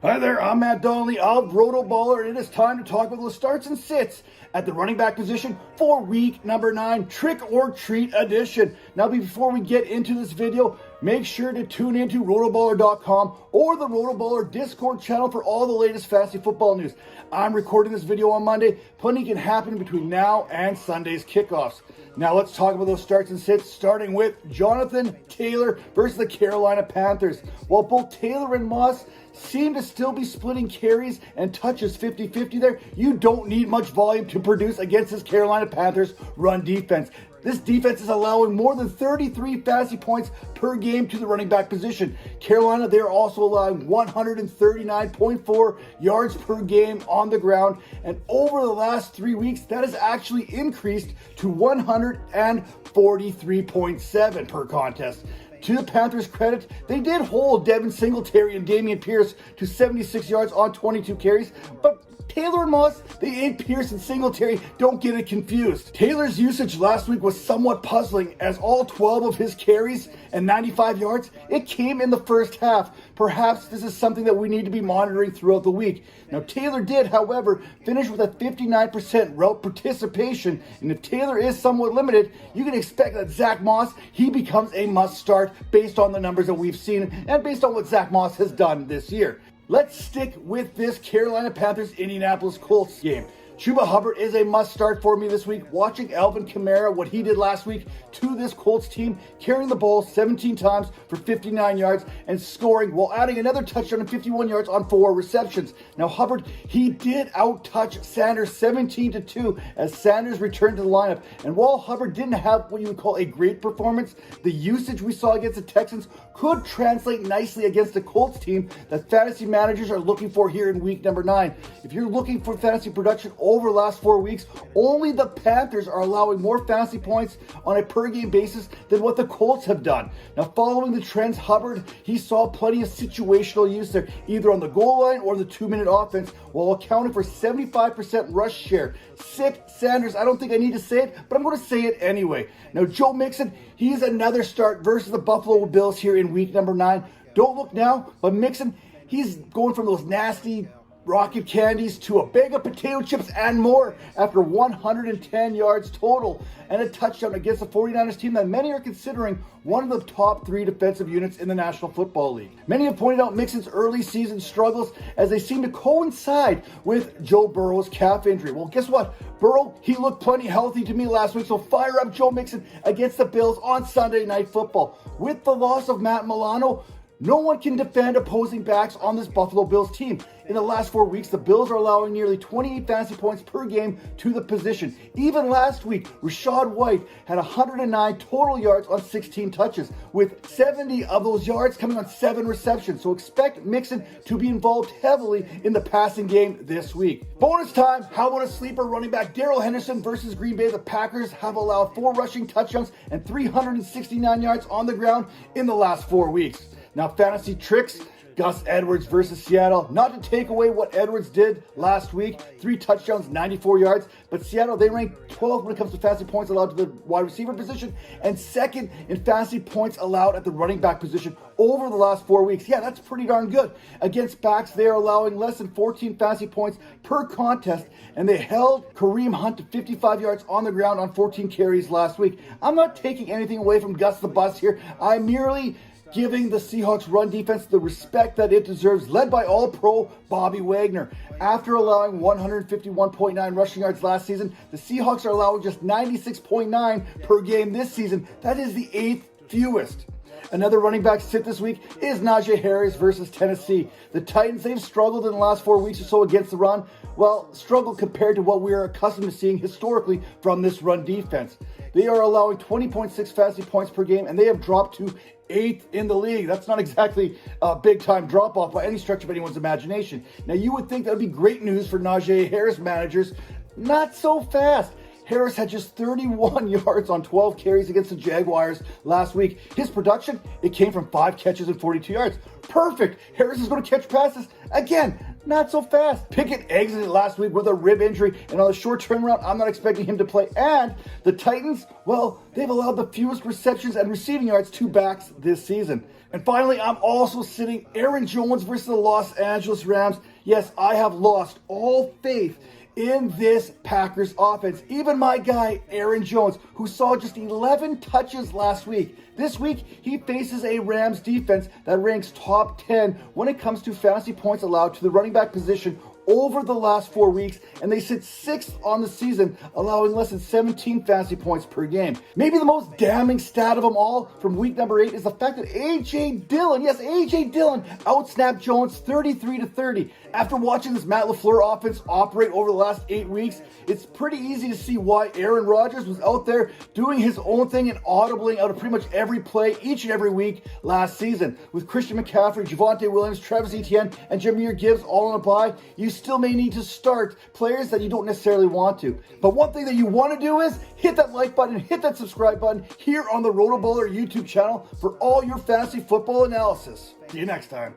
Hi there, I'm Matt Donnelly of RotoBaller, and it is time to talk about the starts and sits at the running back position for week number 9, Trick or Treat edition. Now, before we get into this video, make sure to tune into rotoballer.com or the RotoBaller Discord channel for all the latest fantasy football news. I'm recording this video on Monday. Plenty can happen between now and Sunday's kickoffs. Now let's talk about those starts and sits, starting with Jonathan Taylor versus the Carolina Panthers. While both Taylor and Moss seem to still be splitting carries and touches 50-50 there, you don't need much volume to produce against this Carolina Panthers run defense. This defense is allowing more than 33 fantasy points per game to the running back position. Carolina, they are also allowing 139.4 yards per game on the ground. And over the last 3 weeks, that has actually increased to 143.7 per contest. To the Panthers' credit, they did hold Devin Singletary and Dameon Pierce to 76 yards on 22 carries, but Taylor and Moss, they ain't Pierce and Singletary, don't get it confused. Taylor's usage last week was somewhat puzzling, as all 12 of his carries and 95 yards, it came in the first half. Perhaps this is something that we need to be monitoring throughout the week. Now, Taylor did, however, finish with a 59% route participation, and if Taylor is somewhat limited, you can expect that Zach Moss, he becomes a must-start based on the numbers that we've seen and based on what Zach Moss has done this year. Let's stick with this Carolina Panthers-Indianapolis Colts game. Chuba Hubbard is a must-start for me this week. Watching Alvin Kamara, what he did last week to this Colts team, carrying the ball 17 times for 59 yards and scoring while adding another touchdown and 51 yards on 4 receptions. Now, Hubbard, he did out-touch Sanders 17-2 as Sanders returned to the lineup. And while Hubbard didn't have what you would call a great performance, the usage we saw against the Texans could translate nicely against the Colts team that fantasy managers are looking for here in week number 9. If you're looking for fantasy production over the last 4 weeks, only the Panthers are allowing more fantasy points on a per-game basis than what the Colts have done. Now, following the trends, Hubbard, he saw plenty of situational use there, either on the goal line or the 2-minute offense, while accounting for 75% rush share. Sick Sanders, I don't think I need to say it, but I'm going to say it anyway. Now, Joe Mixon, he's another start versus the Buffalo Bills here in week number 9. Don't look now, but Mixon, he's going from those nasty rocket candies to a bag of potato chips and more after 110 yards total and a touchdown against the 49ers team that many are considering one of the top 3 defensive units in the National Football League. Many have pointed out Mixon's early season struggles as they seem to coincide with Joe Burrow's calf injury. Well, guess what? Burrow, he looked plenty healthy to me last week, so fire up Joe Mixon against the Bills on Sunday Night Football. With the loss of Matt Milano, no one can defend opposing backs on this Buffalo Bills team. In the last 4 weeks, the Bills are allowing nearly 28 fantasy points per game to the position. Even last week, Rachaad White had 109 total yards on 16 touches, with 70 of those yards coming on 7 receptions. So expect Mixon to be involved heavily in the passing game this week. Bonus time, how about a sleeper running back? Darrell Henderson versus Green Bay. The Packers have allowed 4 rushing touchdowns and 369 yards on the ground in the last 4 weeks. Now, fantasy tricks, Gus Edwards versus Seattle. Not to take away what Edwards did last week, 3 touchdowns, 94 yards, but Seattle, they rank 12th when it comes to fantasy points allowed to the wide receiver position and 2nd in fantasy points allowed at the running back position over the last 4 weeks. Yeah, that's pretty darn good. Against backs, they are allowing less than 14 fantasy points per contest, and they held Kareem Hunt to 55 yards on the ground on 14 carries last week. I'm not taking anything away from Gus the Bus here. I'm merely giving the Seahawks run defense the respect that it deserves, led by All-Pro Bobby Wagner. After allowing 151.9 rushing yards last season, the Seahawks are allowing just 96.9 per game this season. That is the 8th fewest. Another running back sit this week is Najee Harris versus Tennessee. The Titans, they've struggled in the last 4 weeks or so against the run. Well, struggled compared to what we are accustomed to seeing historically from this run defense. They are allowing 20.6 fantasy points per game, and they have dropped to 8th in the league. That's not exactly a big-time drop-off by any stretch of anyone's imagination. Now, you would think that would be great news for Najee Harris managers. Not so fast. Harris had just 31 yards on 12 carries against the Jaguars last week. His production, it came from 5 catches and 42 yards. Perfect. Harris is going to catch passes. Again, not so fast. Pickett exited last week with a rib injury, and on a short turnaround, I'm not expecting him to play. And the Titans, well, they've allowed the fewest receptions and receiving yards to backs this season. And finally, I'm also sitting Aaron Jones versus the Los Angeles Rams. Yes, I have lost all faith in this Packers offense. Even my guy, Aaron Jones, who saw just 11 touches last week. This week, he faces a Rams defense that ranks top 10 when it comes to fantasy points allowed to the running back position over the last 4 weeks, and they sit 6th on the season, allowing less than 17 fantasy points per game. Maybe the most damning stat of them all from week number 8 is the fact that A.J. Dillon, yes, A.J. Dillon, outsnapped Jones 33-30. After watching this Matt LaFleur offense operate over the last 8 weeks, it's pretty easy to see why Aaron Rodgers was out there doing his own thing and audibling out of pretty much every play each and every week last season. With Christian McCaffrey, Javonte Williams, Travis Etienne, and Jahmyr Gibbs all on a bye, you still may need to start players that you don't necessarily want to. But one thing that you want to do is hit that like button, hit that subscribe button here on the RotoBaller YouTube channel for all your fantasy football analysis. See you next time.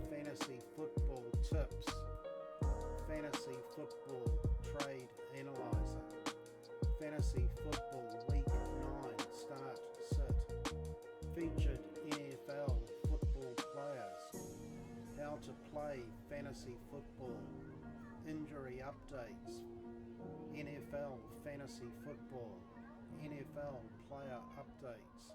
Fantasy football tips, fantasy football trade analyzer, fantasy football week 9 start sit, featured NFL football players, how to play fantasy football, injury updates, NFL fantasy football, NFL player updates.